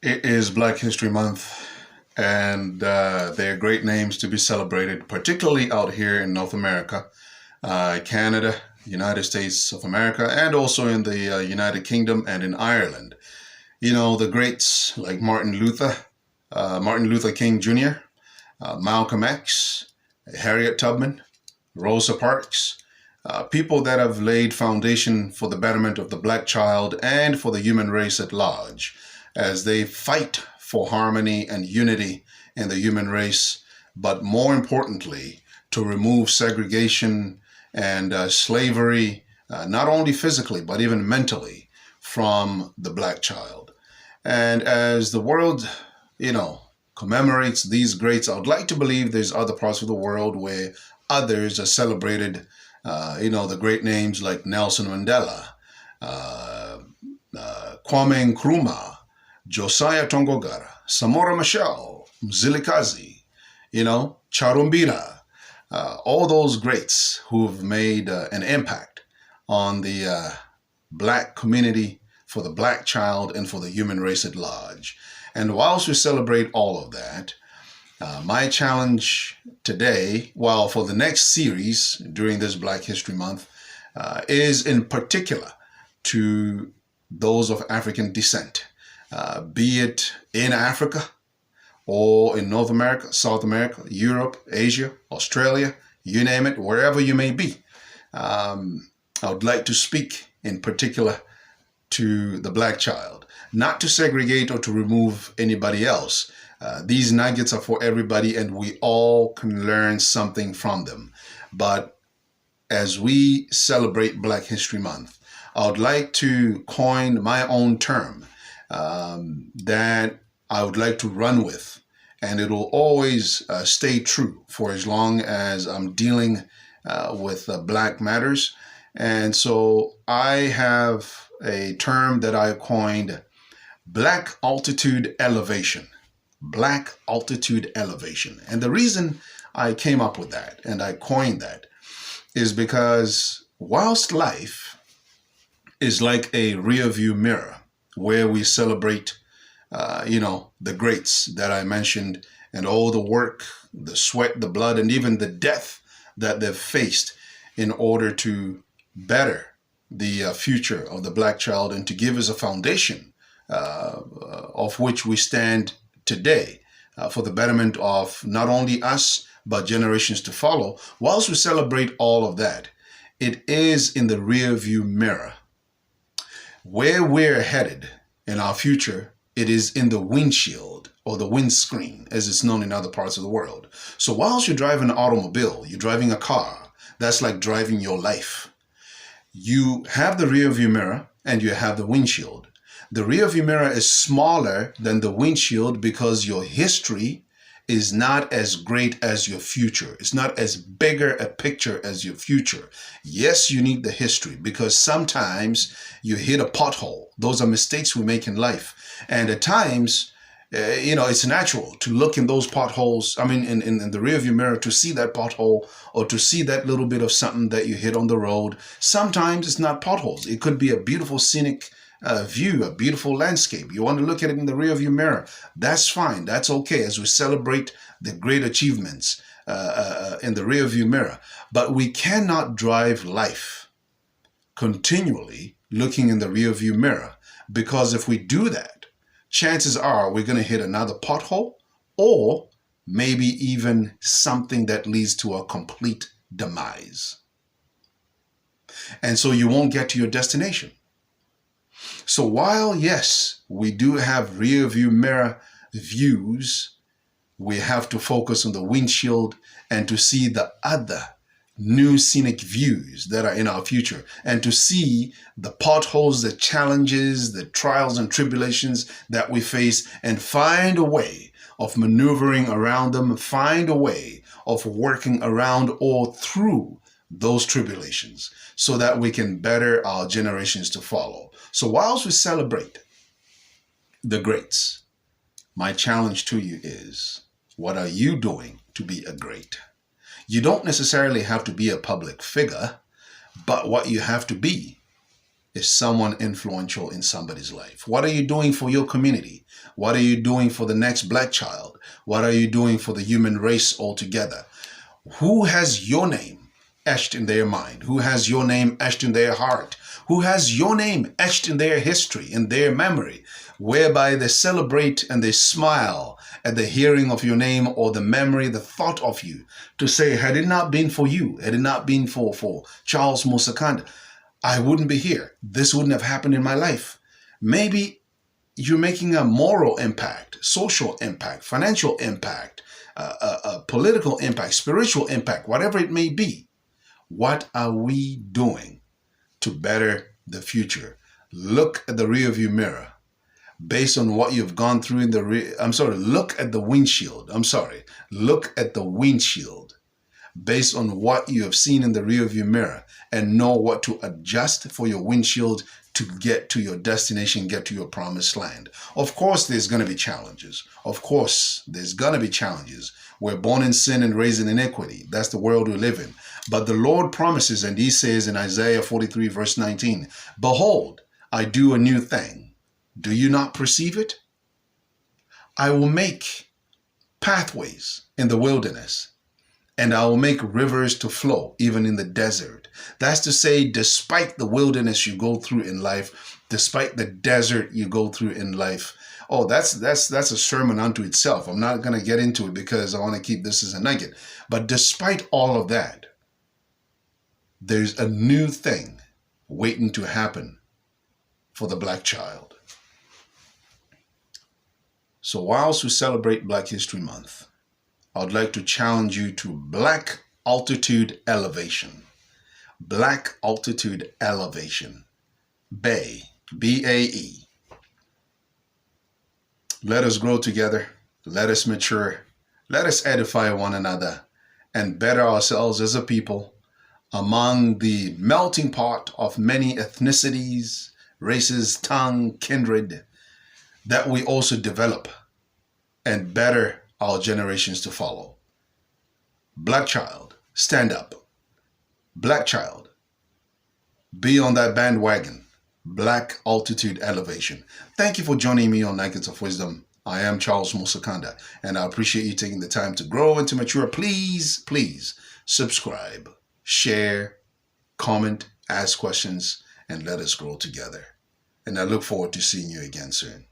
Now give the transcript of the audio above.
It is Black History Month, and they're great names to be celebrated, particularly out here in North America, Canada, United States of America, and also in the United Kingdom and in Ireland. You know, the greats like Martin Luther King Jr., Malcolm X, Harriet Tubman, Rosa Parks, people that have laid foundation for the betterment of the black child and for the human race at large as they fight for harmony and unity in the human race, but more importantly, to remove segregation and slavery, not only physically, but even mentally from the black child. And as the world, commemorates these greats, I would like to believe there's other parts of the world where others are celebrated, the great names like Nelson Mandela, Kwame Nkrumah, Josiah Tongogara, Samora Machel, Mzilikazi, Charumbira, all those greats who've made an impact on the black community, for the black child, and for the human race at large. And whilst we celebrate all of that, my challenge today, for the next series during this Black History Month, is in particular to those of African descent, be it in Africa or in North America, South America, Europe, Asia, Australia, you name it, wherever you may be. I would like to speak in particular to the black child, not to segregate or to remove anybody else. These nuggets are for everybody, and we all can learn something from them. But as we celebrate Black History Month, I would like to coin my own term that I would like to run with, and it will always stay true for as long as I'm dealing with black matters. And so I have a term that I coined: Black Altitude Elevation. Black Altitude Elevation. And the reason I came up with that and I coined that is because whilst life is like a rear view mirror where we celebrate, the greats that I mentioned and all the work, the sweat, the blood, and even the death that they've faced in order to better the future of the black child and to give us a foundation of which we stand today for the betterment of not only us, but generations to follow. Whilst we celebrate all of that, it is in the rear view mirror. Where we're headed in our future, it is in the windshield or the windscreen, as it's known in other parts of the world. So whilst you're driving an automobile, you're driving a car, that's like driving your life. You have the rear view mirror and you have the windshield. The rear view mirror is smaller than the windshield because your history is not as great as your future. It's not as bigger a picture as your future. Yes, you need the history because sometimes you hit a pothole. Those are mistakes we make in life. And at times, it's natural to look in those potholes, in the rear view mirror, to see that pothole or to see that little bit of something that you hit on the road. Sometimes it's not potholes. It could be a beautiful scenic view, a beautiful landscape. You want to look at it in the rear view mirror. That's fine. That's okay as we celebrate the great achievements in the rear view mirror. But we cannot drive life continually looking in the rear view mirror, because if we do that, chances are we're going to hit another pothole or maybe even something that leads to a complete demise. And so you won't get to your destination. So while, yes, we do have rear view mirror views, we have to focus on the windshield and to see the other new scenic views that are in our future, and to see the potholes, the challenges, the trials and tribulations that we face, and find a way of maneuvering around them, find a way of working around or through those tribulations so that we can better our generations to follow. So whilst we celebrate the greats, my challenge to you is, what are you doing to be a great? You don't necessarily have to be a public figure, but what you have to be is someone influential in somebody's life. What are you doing for your community? What are you doing for the next black child? What are you doing for the human race altogether? Who has your name etched in their mind? Who has your name etched in their heart? Who has your name etched in their history, in their memory, whereby they celebrate and they smile at the hearing of your name or the memory, the thought of you, to say, had it not been for you, had it not been for Charles Musakanda, I wouldn't be here. This wouldn't have happened in my life. Maybe you're making a moral impact, social impact, financial impact, a political impact, spiritual impact, whatever it may be. What are we doing to better the future? Look at the rearview mirror. Based on what you've gone through in the look at the windshield. Look at the windshield based on what you have seen in the rearview mirror, and know what to adjust for your windshield to get to your destination, get to your promised land. Of course, there's going to be challenges. Of course, there's going to be challenges. We're born in sin and raised in iniquity. That's the world we live in. But the Lord promises, and he says in Isaiah 43 verse 19, behold, I do a new thing. Do you not perceive it? I will make pathways in the wilderness, and I will make rivers to flow even in the desert. That's to say, despite the wilderness you go through in life, despite the desert you go through in life. Oh, that's a sermon unto itself. I'm not going to get into it because I want to keep this as a nugget. But despite all of that, there's a new thing waiting to happen for the black child. So whilst we celebrate Black History Month, I'd like to challenge you to Black Altitude Elevation. Black Altitude Elevation. BAE. B-A-E. Let us grow together. Let us mature. Let us edify one another and better ourselves as a people among the melting pot of many ethnicities, races, tongue, kindred, that we also develop and better our generations to follow. Black child, stand up. Black child, be on that bandwagon. Black Altitude Elevation. Thank you for joining me on Nuggets of Wisdom. I am Charles Musakanda, and I appreciate you taking the time to grow and to mature. Please, please subscribe, share, comment, ask questions, and let us grow together. And I look forward to seeing you again soon.